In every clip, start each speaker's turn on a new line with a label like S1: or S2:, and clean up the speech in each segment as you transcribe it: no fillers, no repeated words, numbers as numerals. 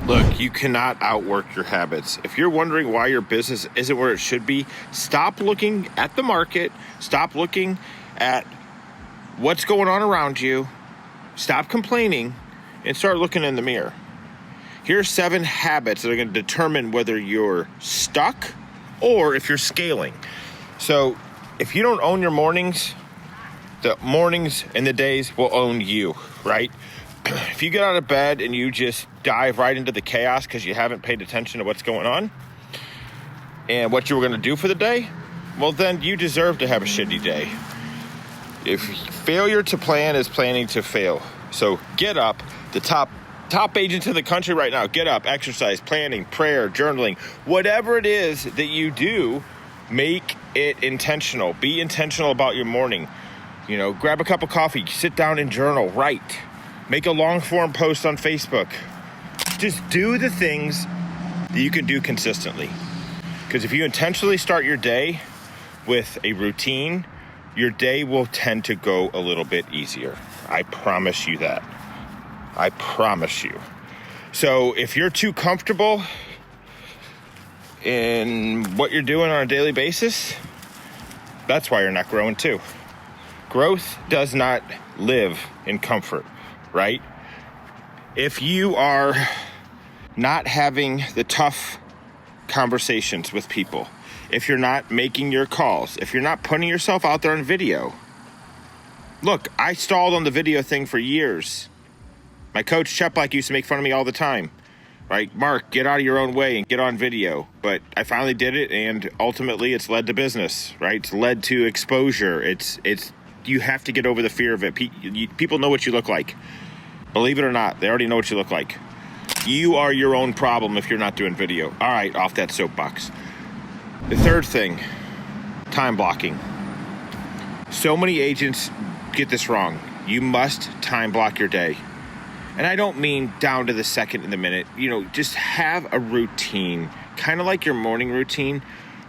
S1: Look, you cannot outwork your habits. If you're wondering why your business isn't where it should be, stop looking at the market. Stop looking at what's going on around you. Stop complaining and start looking in the mirror. Here's 7 habits that are going to determine whether you're stuck or if you're scaling. So if you don't own your mornings, the mornings and the days will own you, right? If you get out of bed and you just dive right into the chaos because you haven't paid attention to what's going on and what you were going to do for the day, well, then you deserve to have a shitty day. If failure to plan is planning to fail. So get up. The top agents in the country right now, get up, exercise, planning, prayer, journaling, whatever it is that you do, make it intentional. Be intentional about your morning. You know, grab a cup of coffee, sit down and journal, write. Make a long form post on Facebook. Just do the things that you can do consistently. Because if you intentionally start your day with a routine, your day will tend to go a little bit easier. I promise you that. I promise you. So if you're too comfortable in what you're doing on a daily basis, that's why you're not growing too. Growth does not live in comfort. Right? If you are not having the tough conversations with people, if you're not making your calls, if you're not putting yourself out there on video. Look, I stalled on the video thing for years. My coach, Cheplak, used to make fun of me all the time. Right? Mark, get out of your own way and get on video. But I finally did it, and ultimately it's led to business, right? It's led to exposure. It's you have to get over the fear of it. People know what you look like. Believe it or not, they already know what you look like. You are your own problem if you're not doing video. All right, off that soapbox. The third thing, time blocking. So many agents get this wrong. You must time block your day. And I don't mean down to the second and the minute. You know, just have a routine, kind of like your morning routine.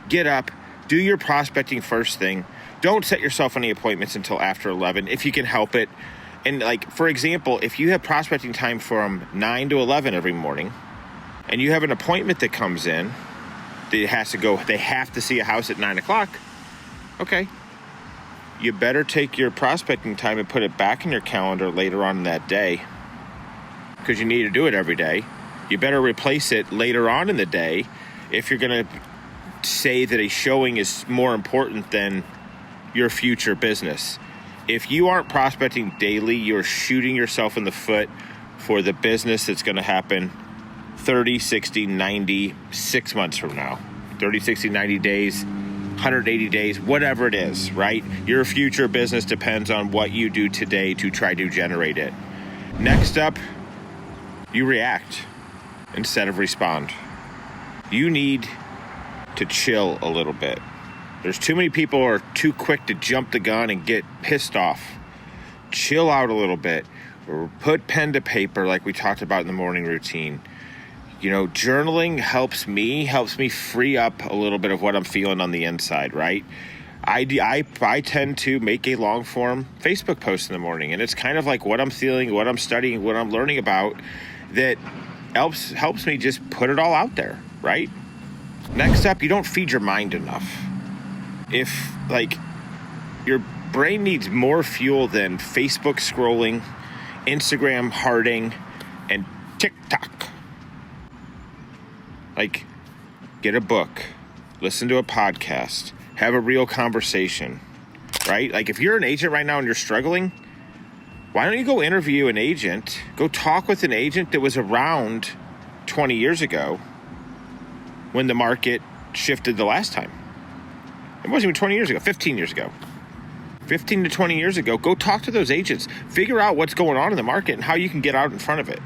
S1: Get up, do your prospecting first thing. Don't set yourself any appointments until after 11 if you can help it. And like, for example, if you have prospecting time from 9 to 11 every morning and you have an appointment that comes in that they have to see a house at 9 o'clock. Okay. You better take your prospecting time and put it back in your calendar later on in that day because you need to do it every day. You better replace it later on in the day if you're going to say that a showing is more important than your future business. If you aren't prospecting daily, you're shooting yourself in the foot for the business that's going to happen 30, 60, 90, 6 months from now. 30, 60, 90 days, 180 days, whatever it is, right? Your future business depends on what you do today to try to generate it. Next up, you react instead of respond. You need to chill a little bit. There's too many people who are too quick to jump the gun and get pissed off. Chill out a little bit. Or put pen to paper like we talked about in the morning routine. You know, journaling helps me free up a little bit of what I'm feeling on the inside, right? I tend to make a long form Facebook post in the morning, and it's kind of like what I'm feeling, what I'm studying, what I'm learning about that helps me just put it all out there, right? Next up, you don't feed your mind enough. If, like, your brain needs more fuel than Facebook scrolling, Instagram hearting, and TikTok. Like, get a book, listen to a podcast, have a real conversation, right? Like, if you're an agent right now and you're struggling, why don't you go interview an agent, go talk with an agent that was around 20 years ago when the market shifted the last time. It wasn't even 20 years ago, 15 years ago. 15 to 20 years ago, go talk to those agents. Figure out what's going on in the market and how you can get out in front of it,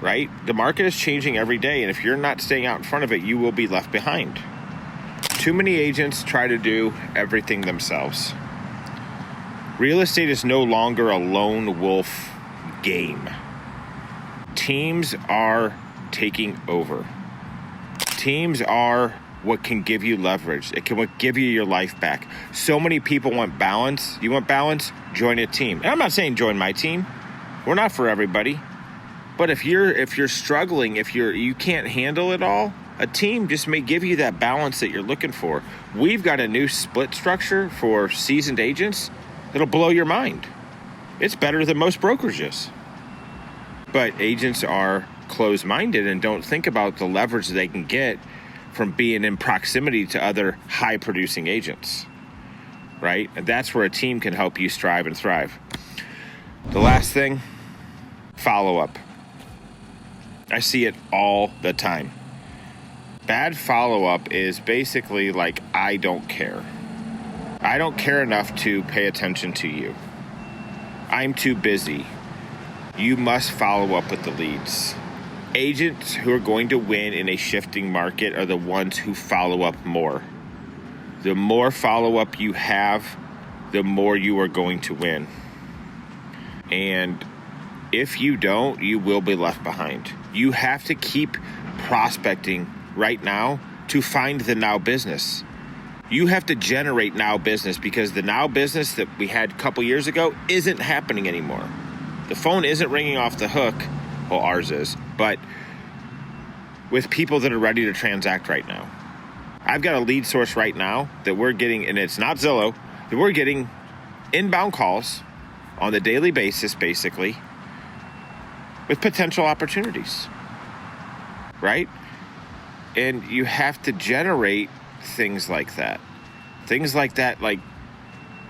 S1: right? The market is changing every day, and if you're not staying out in front of it, you will be left behind. Too many agents try to do everything themselves. Real estate is no longer a lone wolf game. Teams are taking over. Teams are what can give you leverage. It can what give you your life back. So many people want balance. You want balance? Join a team. And I'm not saying join my team. We're not for everybody. But if you're struggling, if you can't handle it all, a team just may give you that balance that you're looking for. We've got a new split structure for seasoned agents that'll blow your mind. It's better than most brokerages. But agents are closed-minded and don't think about the leverage they can get from being in proximity to other high-producing agents, right? And that's where a team can help you strive and thrive. The last thing, follow-up. I see it all the time. Bad follow-up is basically like, I don't care. I don't care enough to pay attention to you. I'm too busy. You must follow up with the leads. Agents who are going to win in a shifting market are the ones who follow up more. The more follow-up you have, the more you are going to win. And if you don't, you will be left behind. You have to keep prospecting right now to find the now business. You have to generate now business, because the now business that we had a couple years ago isn't happening anymore. The phone isn't ringing off the hook. Well, ours is, but with people that are ready to transact right now. I've got a lead source right now that we're getting, and it's not Zillow, that we're getting inbound calls on the daily basis, basically, with potential opportunities, right? And you have to generate things like that. Things like that, like,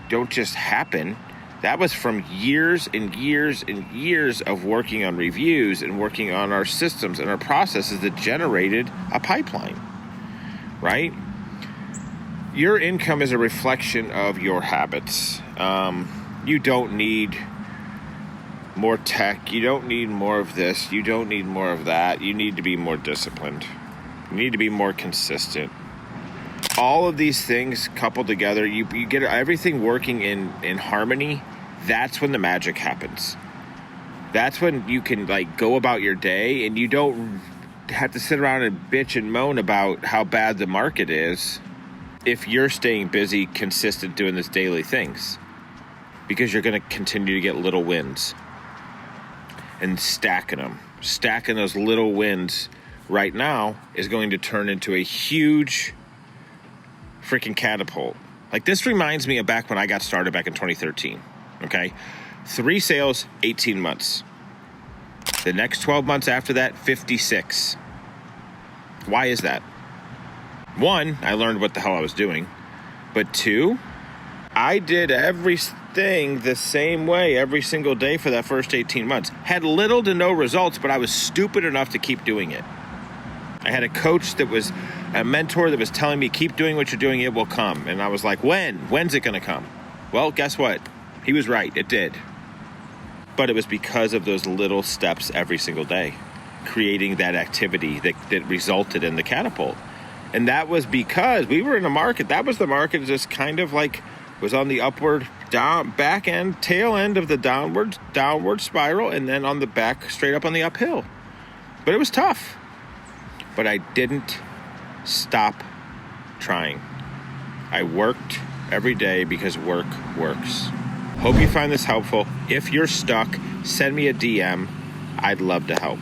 S1: don't just happen. That was from years and years and years of working on reviews and working on our systems and our processes that generated a pipeline, right? Your income is a reflection of your habits. You don't need more tech. You don't need more of this. You don't need more of that. You need to be more disciplined. You need to be more consistent. All of these things coupled together, you get everything working in harmony. That's when the magic happens. That's when you can go about your day and you don't have to sit around and bitch and moan about how bad the market is if you're staying busy, consistent, doing these daily things, because you're going to continue to get little wins and stacking them. Stacking those little wins right now is going to turn into a huge freaking catapult. This reminds me of back when I got started back in 2013. Okay, 3 sales, 18 months. The next 12 months after that, 56. Why is that? 1, I learned what the hell I was doing. But 2, I did everything the same way every single day for that first 18 months. Had little to no results, but I was stupid enough to keep doing it. I had a coach that was a mentor that was telling me, keep doing what you're doing, it will come. And I was like, when? When's it going to come? Well, guess what? He was right. It did. But it was because of those little steps every single day, creating that activity that resulted in the catapult. And that was because we were in a market. That was the market just kind of was on the upward back end, tail end of the downward spiral, and then on the back, straight up on the uphill. But it was tough. But I didn't stop trying. I worked every day because work works. Hope you find this helpful. If you're stuck, send me a DM. I'd love to help.